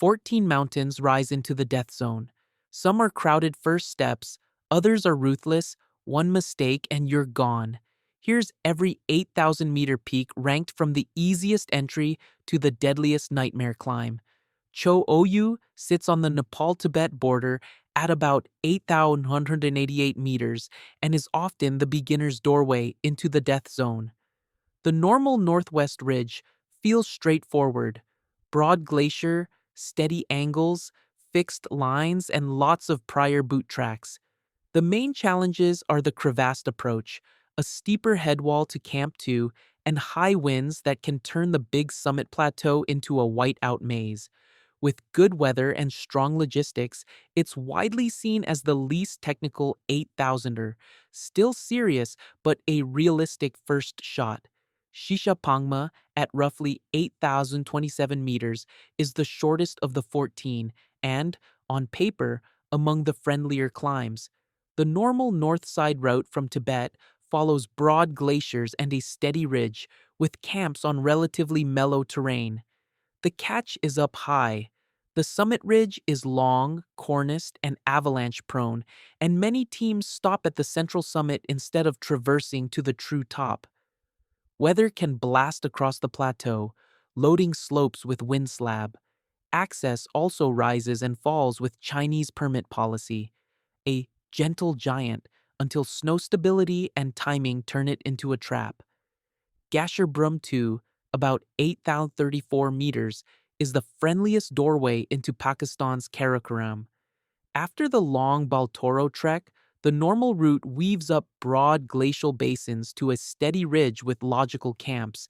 14 mountains rise into the death zone. Some are crowded first steps, others are ruthless, one mistake and you're gone. Here's every 8,000-meter peak ranked from the easiest entry to the deadliest nightmare climb. Cho Oyu sits on the Nepal-Tibet border at about 8,188 meters and is often the beginner's doorway into the death zone. The normal northwest ridge feels straightforward. Broad glacier, steady angles, fixed lines, and lots of prior boot tracks. The main challenges are the crevassed approach, a steeper headwall to Camp 2, and high winds that can turn the big summit plateau into a whiteout maze. With good weather and strong logistics, it's widely seen as the least technical 8,000er, still serious but a realistic first shot. Shishapangma, at roughly 8,027 meters, is the shortest of the 14 and, on paper, among the friendlier climbs. The normal north side route from Tibet follows broad glaciers and a steady ridge, with camps on relatively mellow terrain. The catch is up high. The summit ridge is long, corniced, and avalanche-prone, and many teams stop at the central summit instead of traversing to the true top. Weather can blast across the plateau, loading slopes with wind slab. Access also rises and falls with Chinese permit policy, a gentle giant until snow stability and timing turn it into a trap. Gasherbrum 2, about 8,034 meters, is the friendliest doorway into Pakistan's Karakoram. After the long Baltoro trek, the normal route weaves up broad glacial basins to a steady ridge with logical camps.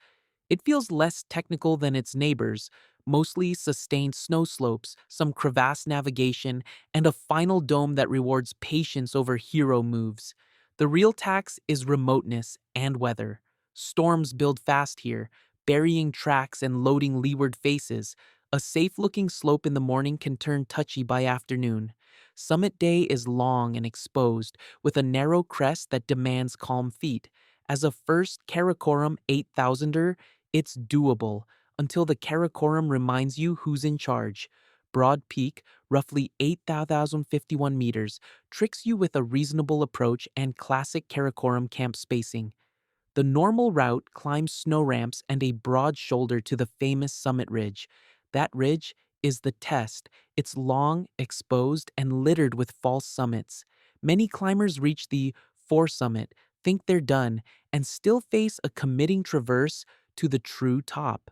It feels less technical than its neighbors, mostly sustained snow slopes, some crevasse navigation, and a final dome that rewards patience over hero moves. The real tax is remoteness and weather. Storms build fast here, burying tracks and loading leeward faces. A safe-looking slope in the morning can turn touchy by afternoon. Summit day is long and exposed, with a narrow crest that demands calm feet. As a first Karakoram 8,000er, it's doable, until the Karakoram reminds you who's in charge. Broad Peak, roughly 8,051 meters, tricks you with a reasonable approach and classic Karakoram camp spacing. The normal route climbs snow ramps and a broad shoulder to the famous summit ridge. That ridge is the test. It's long, exposed, and littered with false summits. Many climbers reach the foresummit, think they're done, and still face a committing traverse to the true top.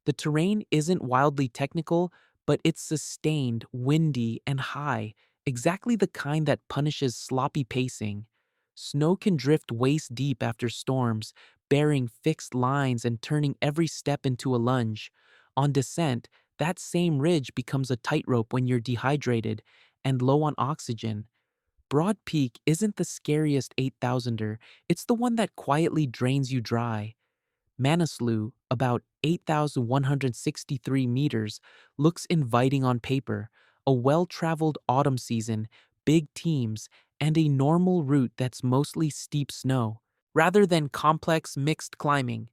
The terrain isn't wildly technical, but it's sustained, windy, and high, exactly the kind that punishes sloppy pacing. Snow can drift waist deep after storms, bearing fixed lines and turning every step into a lunge. On descent, that same ridge becomes a tightrope when you're dehydrated and low on oxygen. Broad Peak isn't the scariest 8,000er, it's the one that quietly drains you dry. Manaslu, about 8,163 meters, looks inviting on paper, a well-traveled autumn season, big teams, and a normal route that's mostly steep snow, rather than complex mixed climbing.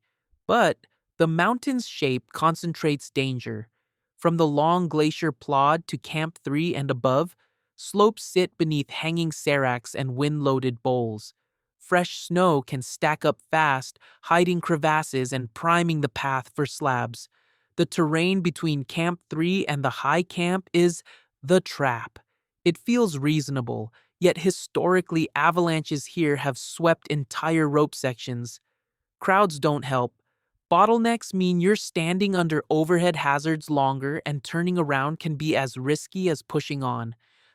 But the mountain's shape concentrates danger. From the long glacier plod to Camp 3 and above, slopes sit beneath hanging seracs and wind-loaded bowls. Fresh snow can stack up fast, hiding crevasses and priming the path for slabs. The terrain between Camp 3 and the high camp is the trap. It feels reasonable, yet historically avalanches here have swept entire rope sections. Crowds don't help. Bottlenecks mean you're standing under overhead hazards longer, and turning around can be as risky as pushing on.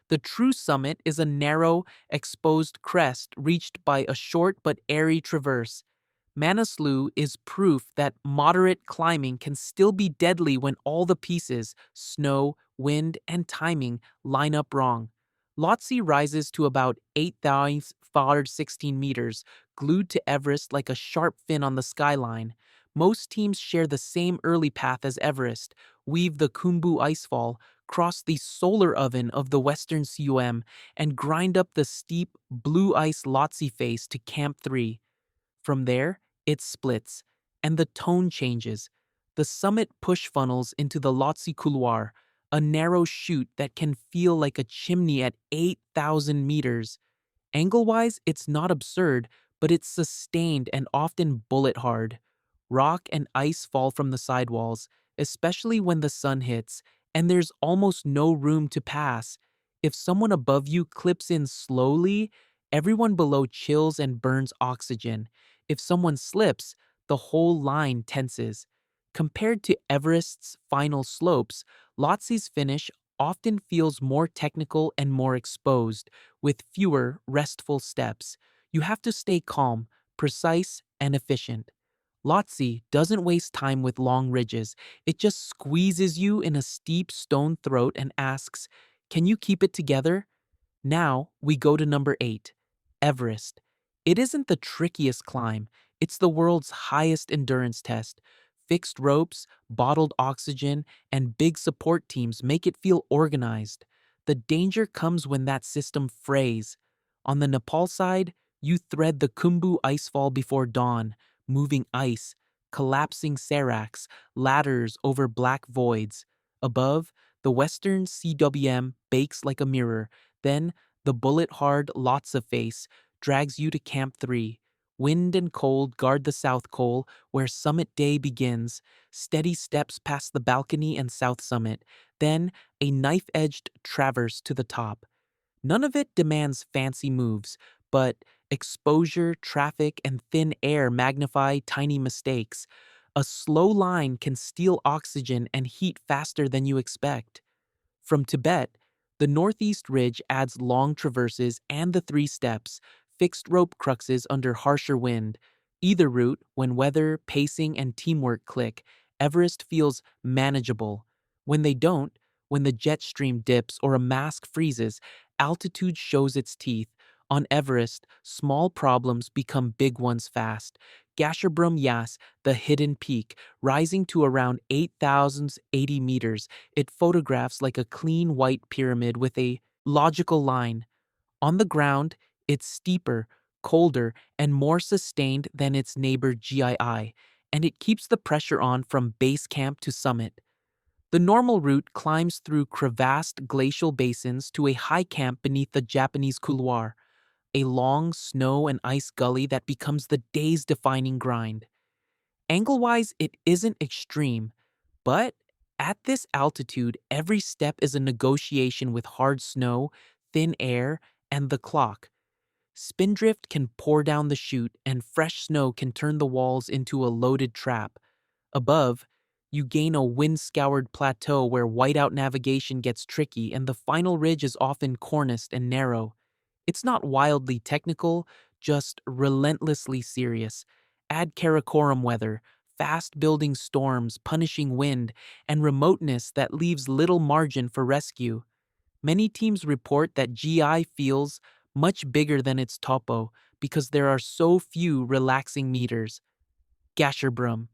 The true summit is a narrow, exposed crest reached by a short but airy traverse. Manaslu is proof that moderate climbing can still be deadly when all the pieces, snow, wind, and timing, line up wrong. Lhotse rises to about 8,516 meters, glued to Everest like a sharp fin on the skyline. Most teams share the same early path as Everest, weave the Khumbu icefall, cross the solar oven of the western CUM, and grind up the steep, blue ice Lhotse face to Camp 3. From there, it splits, and the tone changes. The summit push funnels into the Lhotse couloir, a narrow chute that can feel like a chimney at 8,000 meters. Angle-wise, it's not absurd, but it's sustained and often bullet-hard. Rock and ice fall from the sidewalls, especially when the sun hits, and there's almost no room to pass. If someone above you clips in slowly, everyone below chills and burns oxygen. If someone slips, the whole line tenses. Compared to Everest's final slopes, Lhotse's finish often feels more technical and more exposed, with fewer restful steps. You have to stay calm, precise, and efficient. Lhotse doesn't waste time with long ridges. It just squeezes you in a steep stone throat and asks, "Can you keep it together?" Now we go to number 8, Everest. It isn't the trickiest climb, it's the world's highest endurance test. Fixed ropes, bottled oxygen, and big support teams make it feel organized. The danger comes when that system frays. On the Nepal side, you thread the Khumbu icefall before dawn, moving ice, collapsing seracs, ladders over black voids. Above, the western CWM bakes like a mirror. Then, the bullet-hard Lhotse face drags you to Camp 3. Wind and cold guard the South Col, where summit day begins. Steady steps past the balcony and South Summit. Then, a knife-edged traverse to the top. None of it demands fancy moves, but exposure, traffic, and thin air magnify tiny mistakes. A slow line can steal oxygen and heat faster than you expect. From Tibet, the northeast ridge adds long traverses and the 3 steps, fixed rope cruxes under harsher wind. Either route, when weather, pacing, and teamwork click, Everest feels manageable. When they don't, when the jet stream dips or a mask freezes, altitude shows its teeth. On Everest, small problems become big ones fast. Gasherbrum Yas, the hidden peak, rising to around 8,080 meters, it photographs like a clean white pyramid with a logical line. On the ground, it's steeper, colder, and more sustained than its neighbor GII, and it keeps the pressure on from base camp to summit. The normal route climbs through crevassed glacial basins to a high camp beneath the Japanese couloir, a long snow and ice gully that becomes the day's defining grind. Angle-wise, it isn't extreme, but at this altitude, every step is a negotiation with hard snow, thin air, and the clock. Spindrift can pour down the chute, and fresh snow can turn the walls into a loaded trap. Above, you gain a wind-scoured plateau where whiteout navigation gets tricky and the final ridge is often corniced and narrow. It's not wildly technical, just relentlessly serious. Add Karakoram weather, fast-building storms, punishing wind, and remoteness that leaves little margin for rescue. Many teams report that GI feels much bigger than its topo because there are so few relaxing meters. Gasherbrum.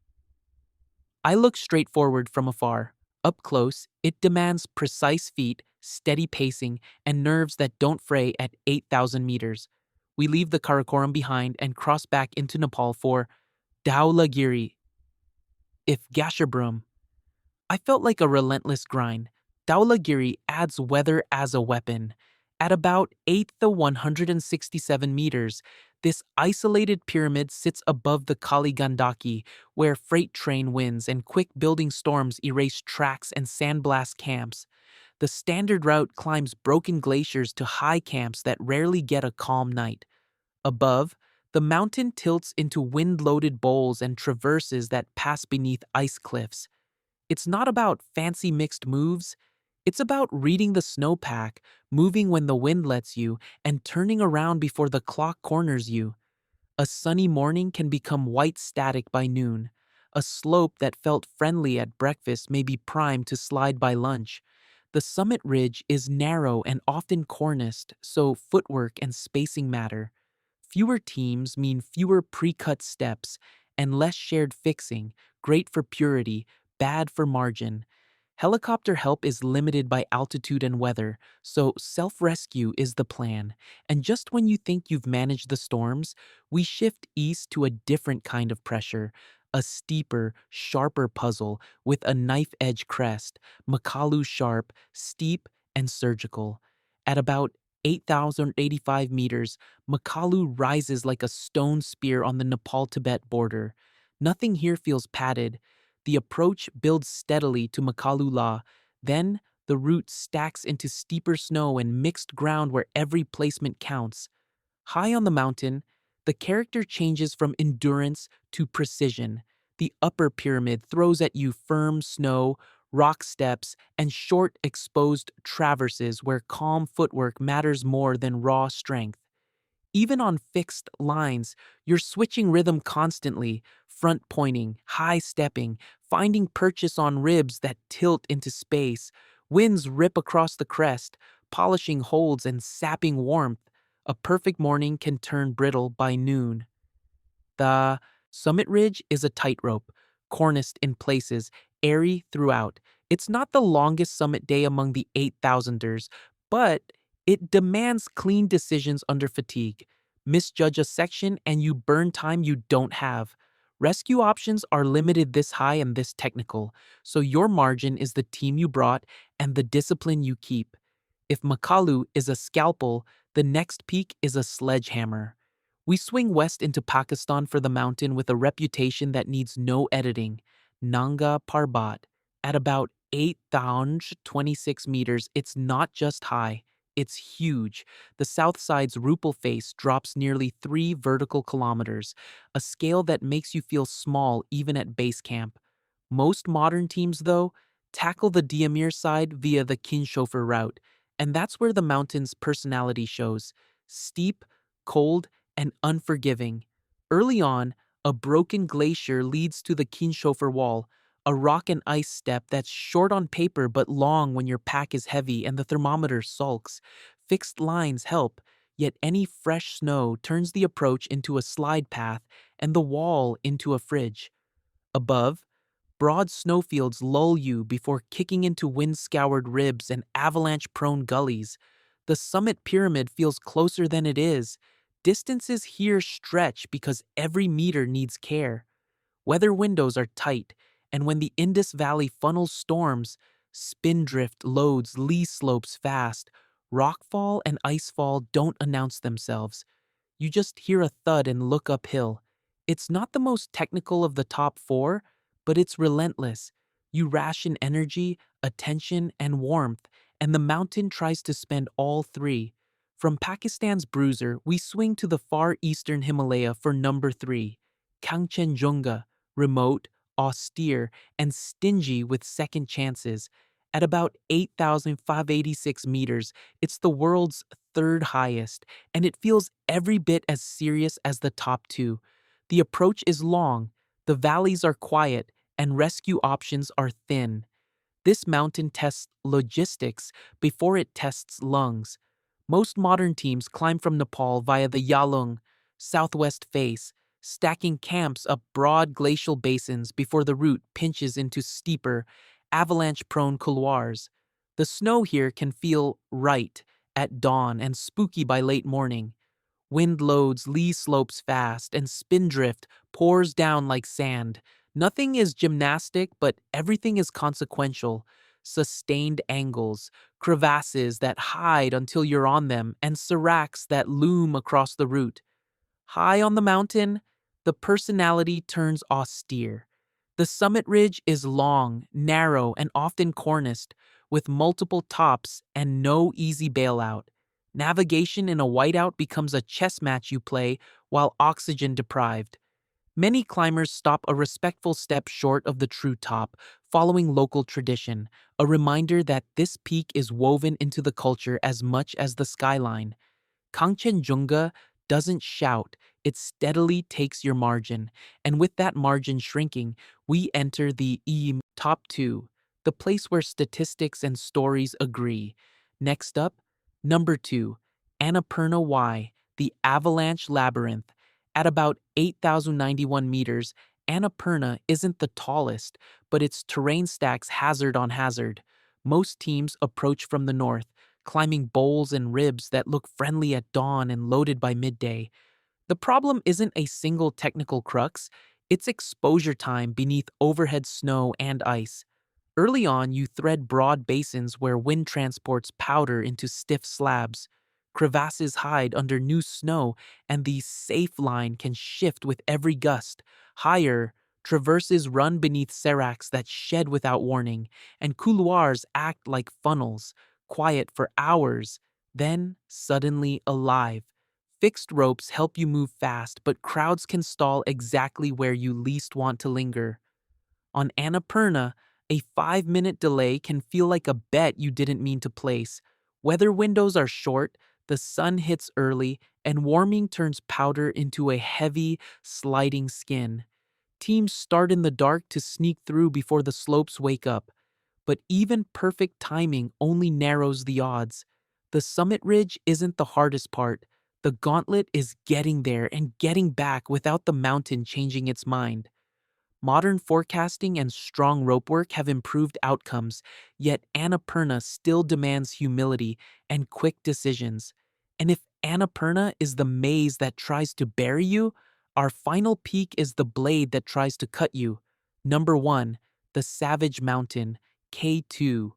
I look straight forward from afar. Up close, it demands precise feet, steady pacing, and nerves that don't fray at 8,000 meters. We leave the Karakoram behind and cross back into Nepal for Dhaulagiri, if Gasherbrum. I felt like a relentless grind. Dhaulagiri adds weather as a weapon. At about 8th to 167 meters, this isolated pyramid sits above the Kali Gandaki, where freight train winds and quick building storms erase tracks and sandblast camps. The standard route climbs broken glaciers to high camps that rarely get a calm night. Above, the mountain tilts into wind-loaded bowls and traverses that pass beneath ice cliffs. It's not about fancy mixed moves. It's about reading the snowpack, moving when the wind lets you, and turning around before the clock corners you. A sunny morning can become white static by noon. A slope that felt friendly at breakfast may be primed to slide by lunch. The summit ridge is narrow and often corniced, so footwork and spacing matter. Fewer teams mean fewer pre-cut steps and less shared fixing, great for purity, bad for margin. Helicopter help is limited by altitude and weather, so self-rescue is the plan. And just when you think you've managed the storms, we shift east to a different kind of pressure, a steeper, sharper puzzle with a knife-edge crest, Makalu sharp, steep, and surgical. At about 8,085 meters, Makalu rises like a stone spear on the Nepal-Tibet border. Nothing here feels padded. The approach builds steadily to Makalu La, then the route stacks into steeper snow and mixed ground where every placement counts. High on the mountain, the character changes from endurance to precision. The upper pyramid throws at you firm snow, rock steps, and short exposed traverses where calm footwork matters more than raw strength. Even on fixed lines, you're switching rhythm constantly, front pointing, high stepping, finding purchase on ribs that tilt into space. Winds rip across the crest, polishing holds and sapping warmth. A perfect morning can turn brittle by noon. The summit ridge is a tightrope, corniced in places, airy throughout. It's not the longest summit day among the 8,000ers, but it demands clean decisions under fatigue. Misjudge a section and you burn time you don't have. Rescue options are limited this high and this technical, so your margin is the team you brought and the discipline you keep. If Makalu is a scalpel, the next peak is a sledgehammer. We swing west into Pakistan for the mountain with a reputation that needs no editing, Nanga Parbat. At about 8,026 meters, it's not just high, it's huge. The south side's Rupal face drops nearly 3 vertical kilometers, a scale that makes you feel small even at base camp. Most modern teams, though, tackle the Diamir side via the Kinshofer route, and that's where the mountain's personality shows. Steep, cold, and unforgiving. Early on, a broken glacier leads to the Kinshofer wall, a rock and ice step that's short on paper but long when your pack is heavy and the thermometer sulks. Fixed lines help, yet any fresh snow turns the approach into a slide path and the wall into a fridge. Above, broad snowfields lull you before kicking into wind-scoured ribs and avalanche-prone gullies. The summit pyramid feels closer than it is. Distances here stretch because every meter needs care. Weather windows are tight, and when the Indus Valley funnels storms, spindrift loads lee slopes fast. Rockfall and icefall don't announce themselves. You just hear a thud and look uphill. It's not the most technical of the top 4, but it's relentless. You ration energy, attention, and warmth, and the mountain tries to spend all 3. From Pakistan's Bruiser, we swing to the far eastern Himalaya for number 3, Kangchenjunga, remote, austere, and stingy with second chances. At about 8,586 meters, it's the world's 3rd highest, and it feels every bit as serious as the top 2. The approach is long, the valleys are quiet, and rescue options are thin. This mountain tests logistics before it tests lungs. Most modern teams climb from Nepal via the Yalung, southwest face, stacking camps up broad glacial basins before the route pinches into steeper, avalanche-prone couloirs. The snow here can feel right at dawn and spooky by late morning. Wind loads lee slopes fast, and spindrift pours down like sand. Nothing is gymnastic, but everything is consequential. Sustained angles, crevasses that hide until you're on them, and seracs that loom across the route. High on the mountain, the personality turns austere. The summit ridge is long, narrow, and often corniced, with multiple tops and no easy bailout. Navigation in a whiteout becomes a chess match you play while oxygen deprived. Many climbers stop a respectful step short of the true top, following local tradition, a reminder that this peak is woven into the culture as much as the skyline. Kangchenjunga doesn't shout, it steadily takes your margin, and with that margin shrinking, we enter the top 2, the place where statistics and stories agree. Next up, number 2, Annapurna Y, the Avalanche Labyrinth. At about 8,091 meters, Annapurna isn't the tallest, but its terrain stacks hazard on hazard. Most teams approach from the north, climbing bowls and ribs that look friendly at dawn and loaded by midday. The problem isn't a single technical crux, It's exposure time beneath overhead snow and ice. Early on, you thread broad basins where wind transports powder into stiff slabs. Crevasses hide under new snow, and the safe line can shift with every gust. Higher, traverses run beneath seracs that shed without warning, and couloirs act like funnels, quiet for hours, then suddenly alive. Fixed ropes help you move fast, but crowds can stall exactly where you least want to linger. On Annapurna, a 5-minute delay can feel like a bet you didn't mean to place. Weather windows are short, the sun hits early, and warming turns powder into a heavy, sliding skin. Teams start in the dark to sneak through before the slopes wake up. But even perfect timing only narrows the odds. The summit ridge isn't the hardest part. The gauntlet is getting there and getting back without the mountain changing its mind. Modern forecasting and strong rope work have improved outcomes, yet Annapurna still demands humility and quick decisions. And if Annapurna is the maze that tries to bury you, our final peak is the blade that tries to cut you. Number 1, the Savage Mountain, K2.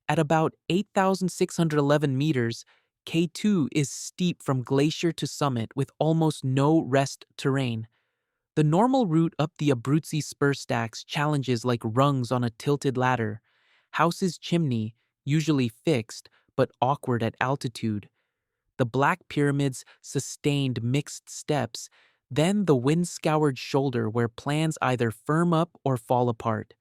At about 8,611 meters, K2 is steep from glacier to summit with almost no rest terrain. The normal route up the Abruzzi spur stacks challenges like rungs on a tilted ladder. House's chimney, usually fixed but awkward at altitude. The Black Pyramid's sustained mixed steps, then the wind-scoured shoulder where plans either firm up or fall apart.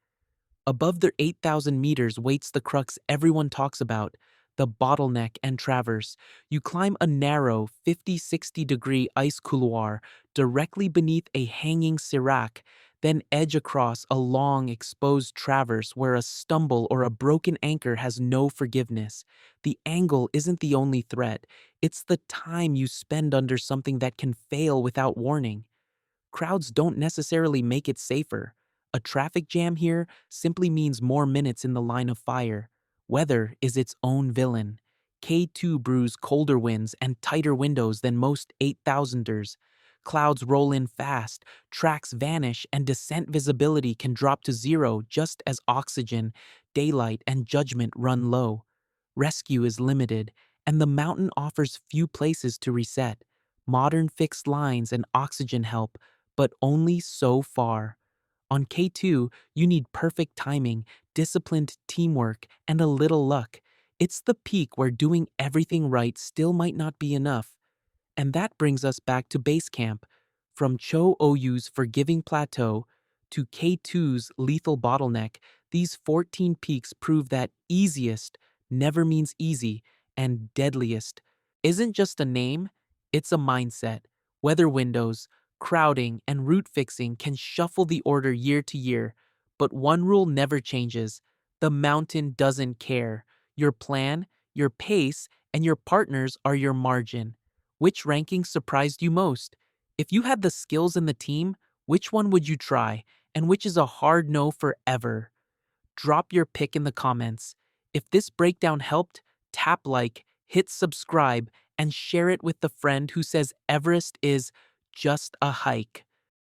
Above the 8,000 meters waits the crux everyone talks about, the bottleneck and traverse. You climb a narrow 50-60 degree ice couloir directly beneath a hanging serac, then edge across a long exposed traverse where a stumble or a broken anchor has no forgiveness. The angle isn't the only threat, it's the time you spend under something that can fail without warning. Crowds don't necessarily make it safer. A traffic jam here simply means more minutes in the line of fire. Weather is its own villain. K2 brews colder winds and tighter windows than most 8,000ers. Clouds roll in fast, tracks vanish, and descent visibility can drop to zero just as oxygen, daylight, and judgment run low. Rescue is limited, and the mountain offers few places to reset. Modern fixed lines and oxygen help, but only so far. On K2, you need perfect timing, disciplined teamwork, and a little luck. It's the peak where doing everything right still might not be enough. And that brings us back to base camp. From Cho Oyu's forgiving plateau to K2's lethal bottleneck, these 14 peaks prove that easiest never means easy, and deadliest isn't just a name, it's a mindset. Weather windows, crowding, and route fixing can shuffle the order year to year, but one rule never changes. The mountain doesn't care. Your plan, your pace, and your partners are your margin. Which ranking surprised you most? If you had the skills and the team, which one would you try, and which is a hard no forever? Drop your pick in the comments. If this breakdown helped, tap like, hit subscribe, and share it with the friend who says Everest is just a hike.